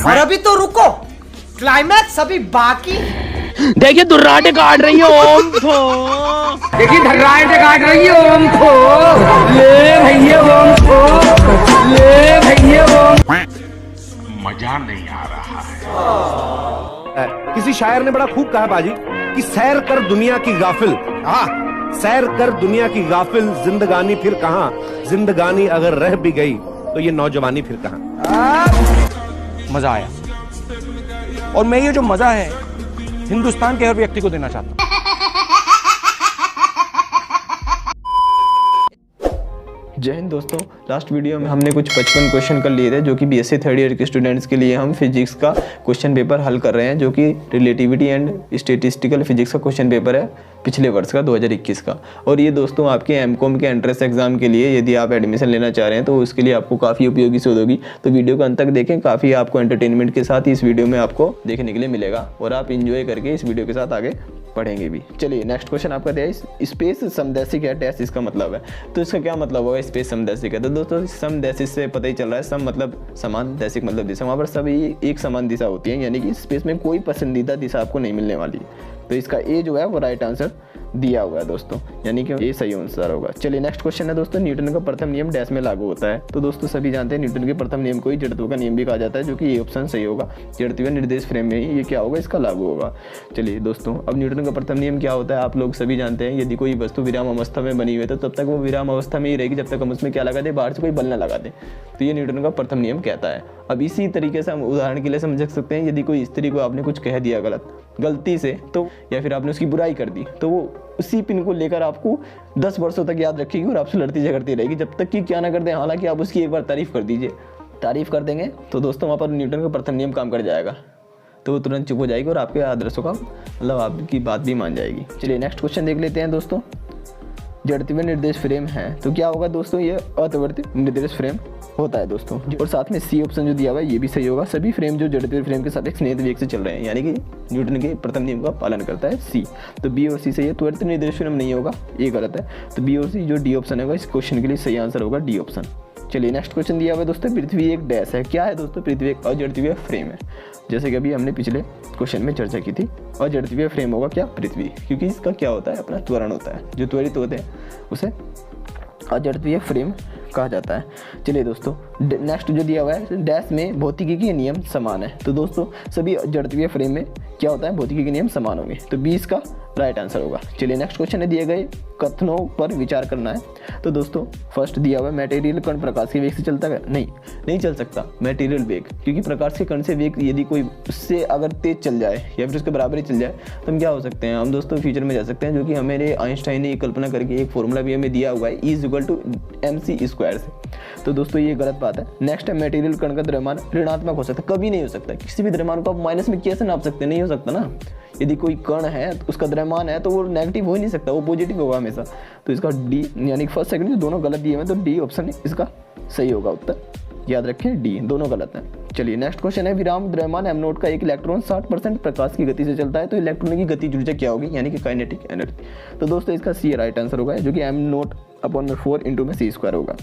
और अभी तो रुको, क्लाइमैक्स अभी बाकी। देखिए दुर्राटे काट रही है ओम को, देखिए धर्राटे काट रही है ओम को, ले भैया ओम को, ले भैया ओम। मजा नहीं आ रहा है। किसी शायर ने बड़ा खूब कहा बाजी कि सैर कर दुनिया की गाफिल, हाँ सैर कर दुनिया की गाफिल, जिंदगानी फिर कहाँ, जिंदगानी अगर रह भी गई तो ये नौजवानी फिर कहाँ। मजा आया, और मैं ये जो मजा है हिंदुस्तान के हर व्यक्ति को देना चाहता हूँ। जय हिंद दोस्तों, लास्ट वीडियो में हमने कुछ 55 क्वेश्चन कर लिए थे जो कि बीएससी थर्ड ईयर के स्टूडेंट्स के लिए हम फिजिक्स का क्वेश्चन पेपर हल कर रहे हैं, जो कि रिलेटिविटी एंड स्टैटिस्टिकल फिजिक्स का क्वेश्चन पेपर है पिछले वर्ष का 2021 का। और ये दोस्तों आपके एमकॉम के एंट्रेंस एग्जाम के लिए यदि आप एडमिशन लेना चाह रहे हैं तो उसके लिए आपको काफ़ी उपयोगी सिद्ध होगी। तो वीडियो को अंत तक देखें, काफ़ी आपको एंटरटेनमेंट के साथ इस वीडियो में आपको देखने के लिए मिलेगा और आप इंजॉय करके इस वीडियो के साथ आगे पढ़ेंगे भी। चलिए नेक्स्ट क्वेश्चन आपका दिया है, स्पेस समदैशिक है डैश इसका मतलब है। तो इसका क्या मतलब होगा स्पेस समदैशिक है? तो दोस्तों समदैशिक से पता ही चल रहा है, सम मतलब समान, दैशिक मतलब दिशा, वहाँ पर सभी एक समान दिशा होती है, यानी कि स्पेस में कोई पसंदीदा दिशा आपको नहीं मिलने वाली। तो इसका ए जो है वो राइट आंसर दिया हुआ है दोस्तों, यानी कि ये सही आंसर होगा। चलिए नेक्स्ट क्वेश्चन है दोस्तों, न्यूटन का प्रथम नियम डैश में लागू होता है। तो दोस्तों सभी जानते हैं न्यूटन के प्रथम नियम को ही जड़त्व का नियम भी कहा जाता है, जो कि ये ऑप्शन सही होगा। जड़त्वीय निर्देश फ्रेम में ही ये क्या होगा, इसका लागू होगा। चलिए दोस्तों, अब न्यूटन का प्रथम नियम क्या होता है आप लोग सभी जानते हैं, यदि कोई वस्तु विराम अवस्था में बनी हुई है तो तब तक वो विराम अवस्था में ही रहेगी जब तक हम उसमें क्या लगा दें, बाहर से कोई बल न लगा दें। तो ये न्यूटन का प्रथम नियम कहता है। अब इसी तरीके से हम उदाहरण के लिए समझ सकते हैं, यदि कोई स्त्री को आपने कुछ कह दिया गलती से, तो या फिर आपने उसकी बुराई कर दी, तो वो उसी पिन को लेकर आपको 10 वर्षों तक याद रखेगी और आपसे लड़ती झगड़ती रहेगी जब तक कि क्या ना कर दे। हालांकि आप उसकी एक बार तारीफ कर दीजिए, तारीफ कर देंगे तो दोस्तों वहाँ पर न्यूटन का प्रथम नियम काम कर जाएगा, तो वो तुरंत चुप हो जाएगी और आपके आदर्शों का मतलब आपकी बात भी मान जाएगी। चलिए नेक्स्ट क्वेश्चन देख लेते हैं दोस्तों। जड़त्वीय निर्देश फ्रेम है तो क्या होगा दोस्तों, ये अतिवर्ती निर्देश फ्रेम होता है दोस्तों। और साथ में सी ऑप्शन जो दिया हुआ है ये भी सही होगा। सभी फ्रेम जो जड़त्वीय फ्रेम के साथ एक स्नेह वेग से चल रहे हैं, यानी कि न्यूटन के प्रथम नियम का पालन करता है सी। तो बी और सी सही है, त्वरित निर्देश फ्रेम नहीं होगा, ये गलत है। तो बी और सी जो डी ऑप्शन होगा इस क्वेश्चन के लिए सही आंसर होगा डी ऑप्शन। चलिए नेक्स्ट क्वेश्चन दिया हुआ है दोस्तों, पृथ्वी एक डैश है। क्या है दोस्तों, पृथ्वी एक अजड़त्वीय फ्रेम है, जैसे कि अभी हमने पिछले क्वेश्चन में चर्चा की थी। अजड़त्वीय फ्रेम होगा क्या, पृथ्वी, क्योंकि इसका क्या होता है अपना त्वरण होता है, जो त्वरित होते हैं उसे अजड़त्वीय फ्रेम कहा जाता है। चलिए दोस्तों नेक्स्ट जो दिया हुआ है, डैश में भौतिकी के नियम समान है। तो दोस्तों सभी जड़त्वीय फ्रेम में क्या होता है, भौतिकी के नियम समान होंगे, तो 20 का राइट आंसर होगा। चलिए नेक्स्ट क्वेश्चन है, दिए गए कथनों पर विचार करना है। तो दोस्तों फर्स्ट दिया हुआ है, मटेरियल कण प्रकाश के वेग से चलता है, नहीं चल सकता मटेरियल वेग, क्योंकि प्रकाश के कण से वेग यदि कोई उससे अगर तेज चल जाए या फिर उसके बराबर ही चल जाए तो हम क्या हो सकते हैं, हम दोस्तों फ्यूचर में जा सकते हैं, जो कि हमारे आइंस्टाइन ने कल्पना करके एक फॉर्मूला भी हमें दिया हुआ है, E=mc² से। तो दोस्तों ये गलत बात है। नेक्स्ट है, मटेरियल कण का द्रव्यमान ऋणात्मक हो सकता है, कभी नहीं हो सकता। किसी भी द्रव्यमान को आप माइनस में कैसे नाप सकते हैं, नहीं हो सकता ना। यदि कोई कण है उसका द्रव्यमान है तो वो नेगेटिव हो ही नहीं सकता, वो पॉजिटिव होगा हमेशा। तो इसका डी यानी फर्स्ट सेकंड दोनों गलत दिए हुए, तो डी ऑप्शन इसका सही होगा उत्तर, याद रखें डी, दोनों गलत हैं। चलिए नेक्स्ट क्वेश्चन है, विराम द्रव्यमान m नोट का एक इलेक्ट्रॉन 60% प्रकाश की गति से चलता है, तो इलेक्ट्रॉन की गति ऊर्जा क्या होगी, यानी कि काइनेटिक एनर्जी। तो दोस्तों इसका सी राइट आंसर होगा, जो कि m0/4 × में c² होगा।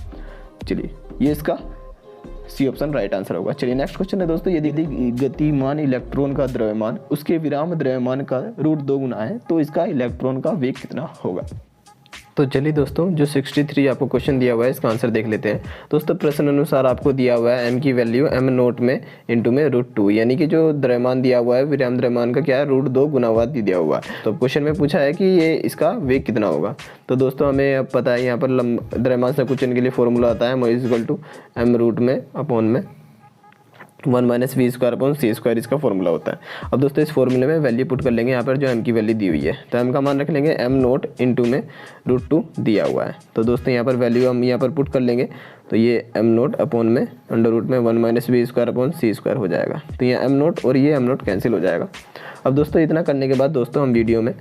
चलिए ये इसका सी ऑप्शन राइट आंसर होगा। चलिए नेक्स्ट क्वेश्चन है दोस्तों, यदि गतिमान इलेक्ट्रॉन का द्रव्यमान उसके विराम द्रव्यमान का √2 गुना है तो इसका इलेक्ट्रॉन का वेग कितना होगा। तो चलिए दोस्तों जो 63 आपको क्वेश्चन दिया हुआ है इसका आंसर देख लेते हैं। दोस्तों प्रश्न अनुसार आपको दिया हुआ है m की वैल्यू m0 में × में √2, यानी कि जो द्रव्यमान दिया हुआ है विराम द्रव्यमान का क्या है, √2 गुना दिया हुआ है। तो क्वेश्चन में पूछा है कि ये इसका वेग कितना होगा। तो दोस्तों हमें अब पता है यहाँ पर द्रव्यमान से कुछ के लिए फॉर्मूला आता है, m 1 - v²/c² इसका फॉर्मूला होता है। अब दोस्तों इस फॉर्मूले में वैल्यू पुट कर लेंगे, यहाँ पर जो m की वैल्यू दी हुई है, तो m का मान रख लेंगे m0 × में √2 दिया हुआ है। तो दोस्तों यहाँ पर वैल्यू हम यहाँ पर पुट कर लेंगे, तो ये m0 अपॉन में √1 - v²/c² हो जाएगा। तो ये m0 और ये m0 कैंसिल हो जाएगा। अब दोस्तों इतना करने के बाद दोस्तों हम वीडियो में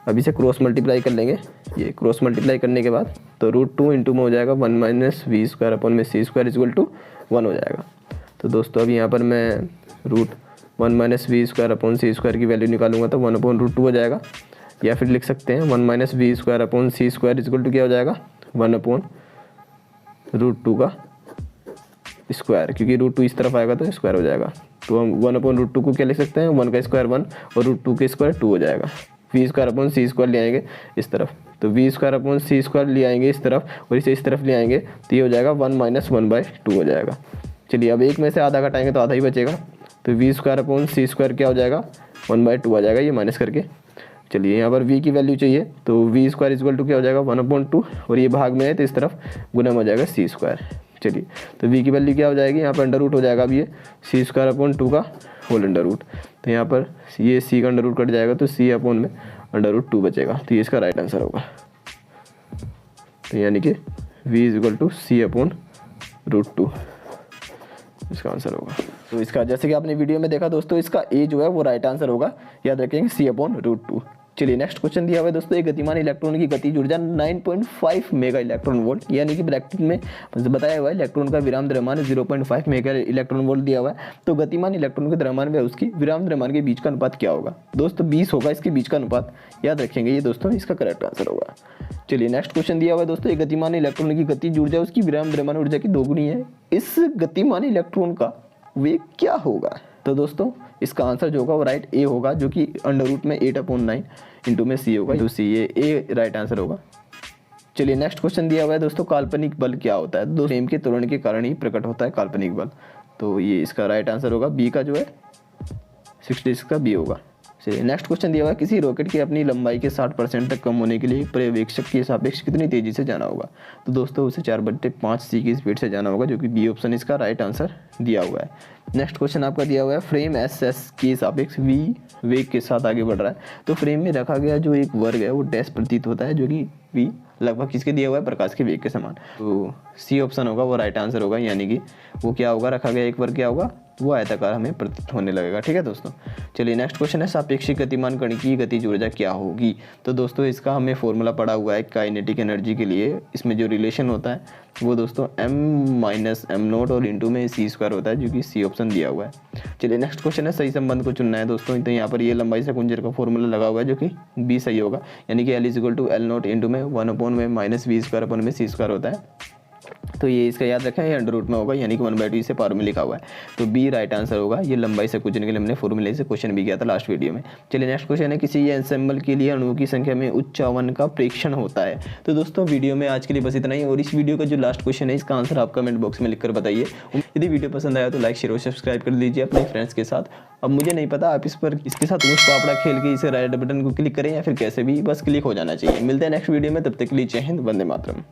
अभी से क्रॉस मल्टीप्लाई कर लेंगे। ये क्रॉस मल्टीप्लाई करने के बाद तो √2 × में हो जाएगा 1 - v²/c² 1 हो जाएगा। तो दोस्तों अब यहाँ पर मैं √1 - v²/c² की वैल्यू निकालूंगा तो 1/√2 हो जाएगा। या फिर लिख सकते हैं 1 minus v square upon c square equal to क्या हो जाएगा 1 अपॉन √2 का स्क्वायर, क्योंकि √2 इस तरफ आएगा तो स्क्वायर हो जाएगा। तो हम 1 अपॉन √2 को क्या लिख सकते हैं 1 का स्क्वायर 1 और √2 के स्क्वायर 2 हो जाएगा। V square upon c square ले आएंगे इस तरफ, तो v square upon c square ले आएंगे इस तरफ और इसे इस तरफ ले आएंगे तो ये हो जाएगा 1 माइनस 1/2 हो जाएगा। चलिए अब एक में से आधा घटाएंगे तो आधा ही बचेगा, तो v square upon c square क्या हो जाएगा 1/2 आ जाएगा, ये माइनस करके। चलिए यहाँ पर v की वैल्यू चाहिए तो वी स्क्वायर इक्वल टू क्या हो जाएगा 1/2 और ये भाग में है तो इस तरफ गुना हो जाएगा सी स्क्वायर। चलिए तो v की वैल्यू क्या हो जाएगी, यहाँ पर अंडर रूट हो जाएगा अब ये सी स्क्वायर अपॉन 2 का होल अंडर रूट, तो यहाँ पर ये c का अंडर रूट कट जाएगा तो c अपॉन में अंडर रूट 2 बचेगा, तो ये इसका राइट आंसर होगा। तो यानी कि v equal to c upon √2 इसका आंसर होगा। तो इसका जैसे कि आपने वीडियो में देखा दोस्तों, इसका ए जो है वो राइट आंसर होगा, याद रखेंगे सी अपॉन √2। चलिए नेक्स्ट क्वेश्चन दिया हुआ है दोस्तों, एक गतिमान इलेक्ट्रॉन की गतिज ऊर्जा 9.5 मेगा इलेक्ट्रॉन वोल्ट, यानी कि ब्रैकेट में बताया हुआ है इलेक्ट्रॉन का विराम द्रव्यमान 0.5 मेगा इलेक्ट्रॉन वोल्ट दिया हुआ है, तो गतिमान इलेक्ट्रॉन के द्रव्यमान व उसकी विराम द्रव्यमान के बीच का अनुपात क्या होगा दोस्तों 20 होगा इसके बीच का अनुपात, याद रखेंगे ये दोस्तों इसका करेक्ट आंसर होगा। चलिए नेक्स्ट क्वेश्चन दिया हुआ है दोस्तों, एक गतिमान इलेक्ट्रॉन की गतिज ऊर्जा उसकी विराम द्रव्यमान ऊर्जा की दोगुनी है, इस गतिमान इलेक्ट्रॉन का वेग क्या होगा। तो दोस्तों इसका आंसर जो होगा वो राइट ए होगा, जो कि अंडर रूट में 8/9 इंटू में सी होगा, तो सी ए राइट आंसर होगा। चलिए नेक्स्ट क्वेश्चन दिया हुआ है दोस्तों, काल्पनिक बल क्या होता है, दोस्तों फ्रेम के त्वरण के कारण ही प्रकट होता है काल्पनिक बल, तो ये इसका राइट आंसर होगा बी का जो है 66 का बी होगा। चलिए नेक्स्ट क्वेश्चन दिया हुआ है, किसी रॉकेट की अपनी लंबाई के 60% तक कम होने के लिए पर्यवेक्षक के सापेक्ष कितनी तेजी से जाना होगा, तो दोस्तों उसे 4/5 सी की स्पीड से जाना होगा, जो कि बी ऑप्शन इसका राइट आंसर दिया हुआ है। नेक्स्ट क्वेश्चन आपका दिया हुआ है, फ्रेम एस के सापेक्ष वी वेग के साथ आगे बढ़ रहा है, तो फ्रेम में रखा गया जो एक वर्ग है वो डैश प्रतीत होता है, जो कि वी लगभग किसके दिया हुआ है प्रकाश के वेग के समान, तो सी ऑप्शन होगा वो राइट आंसर होगा, यानी कि वो क्या होगा रखा गया एक वर्ग क्या होगा वो आयताकार हमें प्रतीत होने लगेगा। ठीक है दोस्तों, चलिए नेक्स्ट क्वेश्चन है, सापेक्षिक गतिमान कण की गतिज ऊर्जा क्या होगी, तो दोस्तों इसका हमें फॉर्मूला पड़ा हुआ है काइनेटिक एनर्जी के लिए, इसमें जो रिलेशन होता है वो दोस्तों m-m0 और इंटू में सी स्क्वायर होता है, जो कि सी ऑप्शन दिया हुआ है। चलिए नेक्स्ट क्वेश्चन है, सही संबंध को चुनना है दोस्तों, तो यहाँ पर ये लंबाई से कुंजर का फॉर्मूला लगा हुआ है, जो कि बी सही होगा, यानी कि L equal to L0 into में 1/में माइनस वी स्क्वायर अपॉन में सी स्क्वायर होता है, तो ये इसका याद रखें ये अंडर रूट में होगा, यानी कि 1/2 से पावर में लिखा हुआ है, तो बी राइट आंसर होगा। ये लंबाई से कुचलने के लिए हमने फॉर्मूले से क्वेश्चन भी किया था लास्ट वीडियो में। चलिए नेक्स्ट क्वेश्चन है, किसी एंसेम्बल के लिए अणुओं की संख्या में उच्चावन का प्रेक्षण होता है, तो दोस्तों वीडियो में आज के लिए बस इतना ही, और इस वीडियो का जो लास्ट क्वेश्चन है इसका आंसर आप कमेंट बॉक्स में लिखकर बताइए। यदि वीडियो पसंद आया तो लाइक शेयर और सब्सक्राइब कर दीजिए अपने फ्रेंड्स के साथ। अब मुझे नहीं पता आप इसके साथ ऊँच पापड़ा खेल के इसे राइट बटन को क्लिक करें या फिर कैसे भी, बस क्लिक हो जाना चाहिए। मिलते हैं नेक्स्ट वीडियो में, तब तक के लिए जय हिंद, वंदे मातरम।